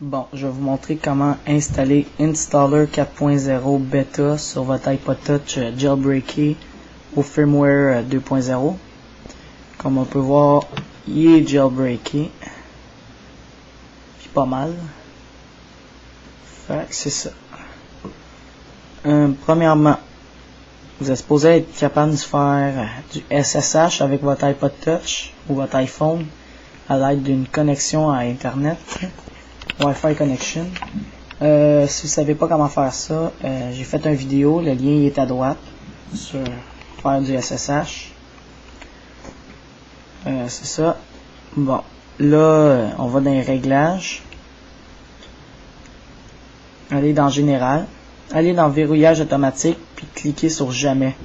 Bon, je vais vous montrer comment installer Installer 4.0 Beta sur votre iPod Touch jailbreaké au firmware 2.0. Comme on peut voir, il est jailbreaké. Puis pas mal. Fait que c'est ça. Premièrement, vous êtes supposé être capable de faire du SSH avec votre iPod Touch ou votre iPhone à l'aide d'une connexion à Internet. Wi-Fi connection. Si vous savez pas comment faire ça, j'ai fait une vidéo, le lien est à droite sur faire du SSH. C'est ça. Bon, là, on va dans les réglages. Allez dans Général. Allez dans Verrouillage automatique, puis cliquez sur Jamais.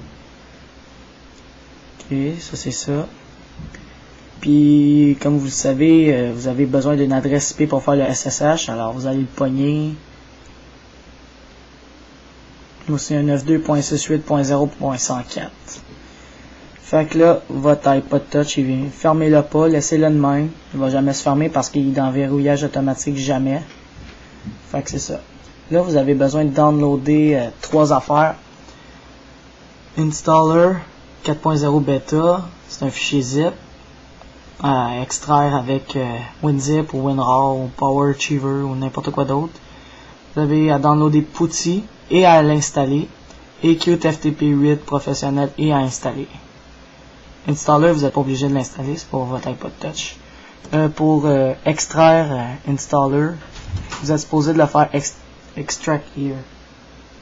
Ok, ça c'est ça. Puis, comme vous le savez, vous avez besoin d'une adresse IP pour faire le SSH. Alors, vous allez le pogner. Moi, c'est un 92.68.0.104. Fait que là, votre iPod Touch, fermez-le pas, laissez-le de même. Il va jamais se fermer parce qu'il est dans verrouillage automatique jamais. Fait que c'est ça. Là, vous avez besoin de downloader trois affaires. Installer 4.0 Beta, c'est un fichier zip. À extraire avec WinZip ou WinRAR ou PowerArchiver ou n'importe quoi d'autre. Vous avez à downloader PuTTY et à l'installer, et QTFTP8 professionnel et à installer. Installer, vous n'êtes pas obligé de l'installer, c'est pour votre iPod Touch. Pour extraire Installer, vous êtes supposé de le faire extract here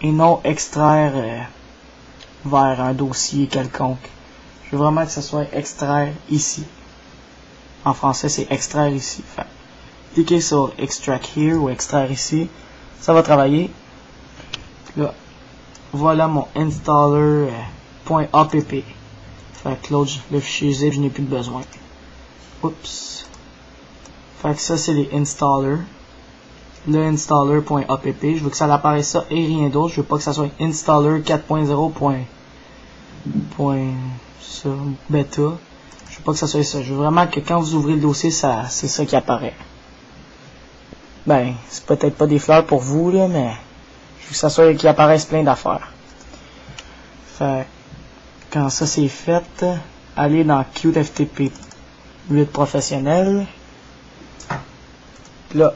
et non extraire vers un dossier quelconque. Je veux vraiment que ce soit extraire ici. En français, c'est extraire ici. Fait, cliquez sur Extract Here ou extraire ici. Ça va travailler. Là, voilà mon installer.app. Fait que l'autre, le fichier zip, je n'ai plus de besoin. Oups. Fait que ça, c'est les installers. Le installer.app. Je veux que ça apparaisse ça et rien d'autre. Je veux pas que ça soit installer 4.0. Beta. Je veux pas que ça soit ça. Je veux vraiment que quand vous ouvrez le dossier, c'est ça qui apparaît. Ben, c'est peut-être pas des fleurs pour vous, là, mais je veux que ça soit qu'il apparaisse plein d'affaires. Fait quand ça c'est fait, allez dans QTFTP8 professionnel. Puis là,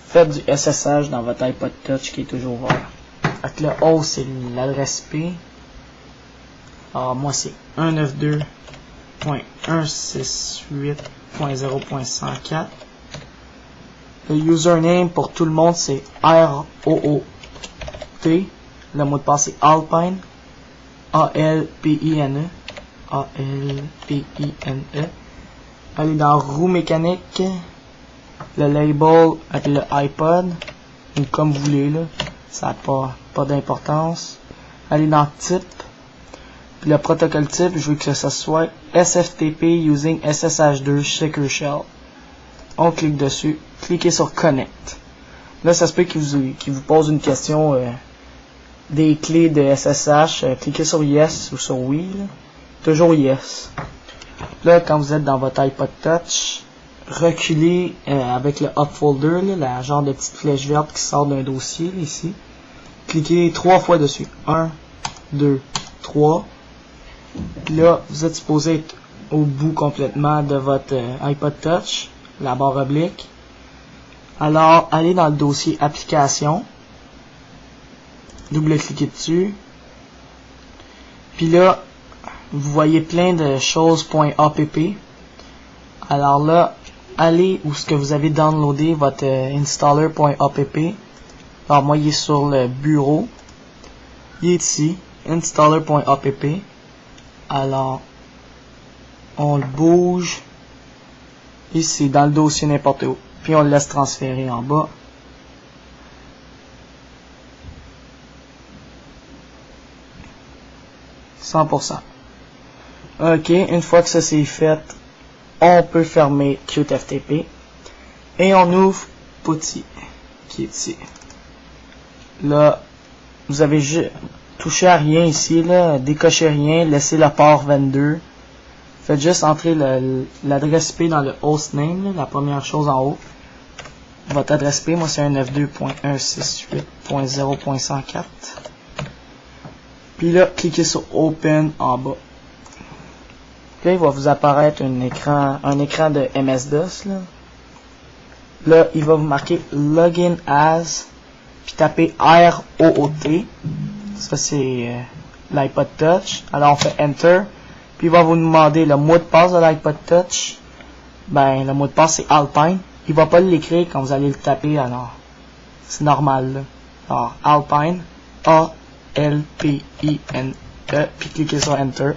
faites du SSH dans votre iPod Touch qui est toujours ouvert. Fait que le haut, c'est l'adresse IP. Alors, moi, c'est 192.168.0.104. Le username pour tout le monde, c'est ROOT. Le mot de passe, c'est Alpine. ALPINE. ALPINE. Allez dans roue mécanique. Le label avec le iPod. Ou comme vous voulez, là. Ça n'a pas d'importance. Allez dans type. Puis le protocole type, je veux que ça soit SFTP using SSH2 Secure Shell. On clique dessus, cliquez sur Connect. Là, ça se peut qu'il vous pose une question des clés de SSH. Cliquez sur Yes ou sur Oui. Là. Toujours Yes. Là, quand vous êtes dans votre iPod Touch, reculez avec le Up Folder, là, la genre de petite flèche verte qui sort d'un dossier, là, ici. Cliquez 3 fois dessus. 1, 2, 3. Puis là, vous êtes supposé être au bout complètement de votre iPod Touch, la barre oblique. Alors, allez dans le dossier Applications, double-cliquez dessus. Puis là, vous voyez plein de choses .app. Alors là, allez où ce que vous avez downloadé votre installer.app. Alors moi, il est sur le bureau. Il est ici, installer.app. Alors, on le bouge ici, dans le dossier n'importe où. Puis on le laisse transférer en bas. « 100%. Ok, une fois que ça c'est fait, on peut fermer QTFTP. Et on ouvre PuTTY, qui est ici. Là, vous avez juste touché à rien ici, là, décochez rien, laissez la port 22. Faites juste entrer l'adresse IP dans le hostname, la première chose en haut. votre adresse IP. Moi, c'est 192.168.0.104. Puis là, cliquez sur Open en bas. Puis là, il va vous apparaître un écran de MS-DOS. Là, il va vous marquer Login as, puis tapez ROOT. Ça, c'est l'iPod Touch. Alors, on fait Enter. Puis, il va vous demander le mot de passe de l'iPod Touch. Ben, le mot de passe, c'est Alpine. Il va pas l'écrire quand vous allez le taper, alors c'est normal, là. Alors, Alpine, A-L-P-I-N-E, puis cliquez sur Enter.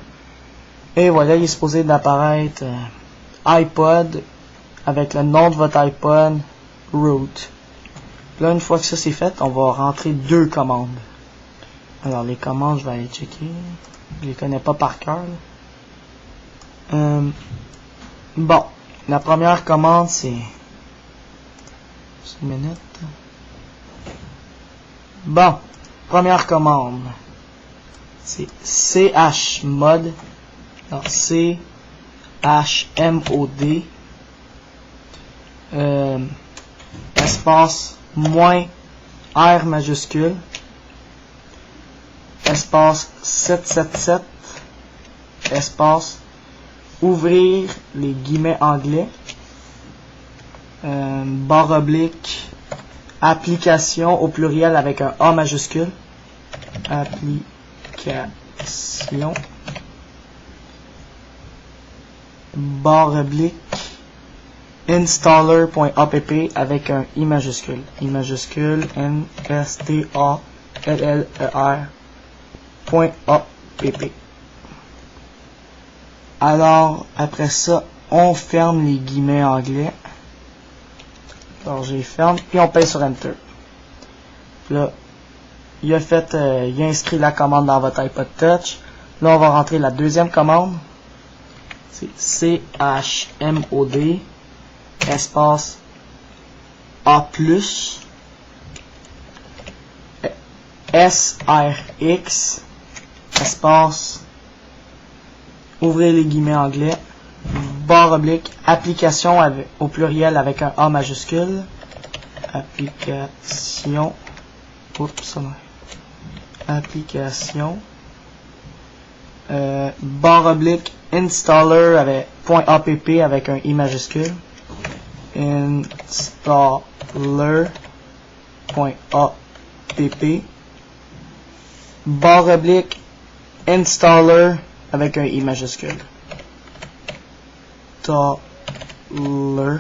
Et voilà, il est supposé d'apparaître iPod avec le nom de votre iPod, root. Là, une fois que ça c'est fait, on va rentrer deux commandes. Alors, les commandes, je vais aller checker. Je les connais pas par cœur. Bon, la première commande, c'est... Une minute. Bon, première commande, c'est chmod. Alors, chmod. Espace moins R majuscule. Espace 777. Espace ouvrir les guillemets anglais. Barre oblique. Application au pluriel avec un A majuscule. Application. Barre oblique. Installer.app avec un I majuscule. I majuscule N-S-T-A-L-L-E-R.app. Alors, après ça, on ferme les guillemets anglais. Alors, je les ferme, puis on paye sur Enter. Là, il a inscrit la commande dans votre iPod Touch. Là, on va rentrer la deuxième commande. C'est chmod, espace A+, SRX, espace, ouvrez les guillemets anglais, barre oblique, application au pluriel avec un A majuscule, application, application, barre oblique, installer avec .app avec un I majuscule, installer.app, barre oblique, installer avec un I majuscule. Installer.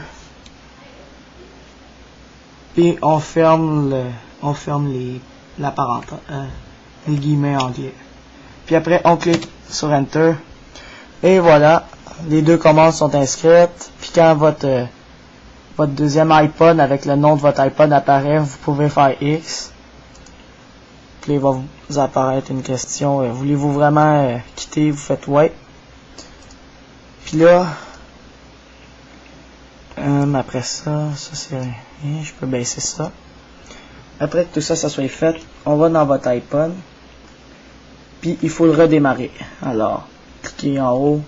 Et on ferme la parenthèse, les guillemets anglais. Puis après, on clique sur Enter. Et voilà, les deux commandes sont inscrites. Puis quand votre deuxième iPod avec le nom de votre iPod apparaît, vous pouvez faire X. Puis il va vous apparaître une question. Voulez-vous vraiment quitter? Vous faites ouais. Puis là, après ça c'est rien. Je peux baisser ça. Après que tout ça soit fait, on va dans votre iPod. Puis il faut le redémarrer. Alors, cliquez en haut.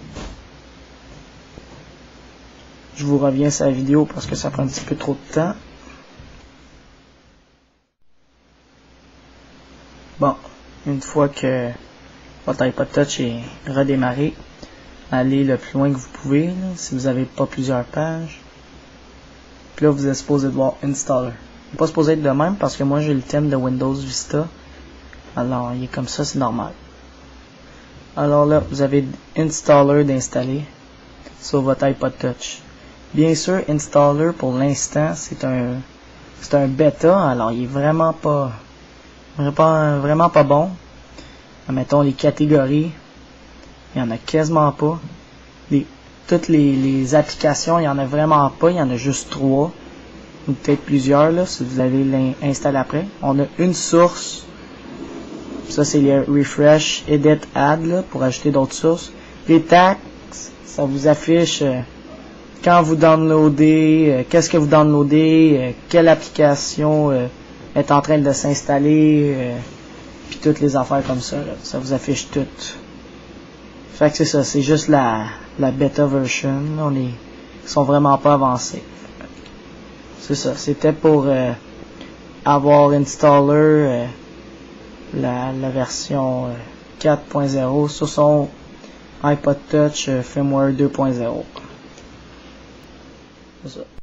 Je vous reviens sur la vidéo parce que ça prend un petit peu trop de temps. Bon, une fois que votre iPod Touch est redémarré, allez le plus loin que vous pouvez, là, si vous n'avez pas plusieurs pages. Puis là, vous êtes supposé de voir Installer. Il n'est pas supposé être de même parce que moi j'ai le thème de Windows Vista. Alors, il est comme ça, c'est normal. Alors là, vous avez Installer d'installer sur votre iPod Touch. Bien sûr, Installer pour l'instant, c'est un bêta, alors il est vraiment pas bon. Mettons les catégories, il y en a quasiment pas. Toutes les applications, il y en a vraiment pas, il y en a juste 3 ou peut-être plusieurs là si vous allez l'installer après. On a une source. Ça, c'est les refresh, edit, add, là, pour ajouter d'autres sources. Les tags, ça vous affiche quand vous downloadez, qu'est-ce que vous downloadez, quelle application est en train de s'installer, puis toutes les affaires comme ça, là. Ça vous affiche tout. Fait que c'est ça, c'est juste la beta version. Ils sont vraiment pas avancés. c'est ça. C'était pour avoir installer la version 4.0 sur son iPod Touch firmware 2.0. C'est ça.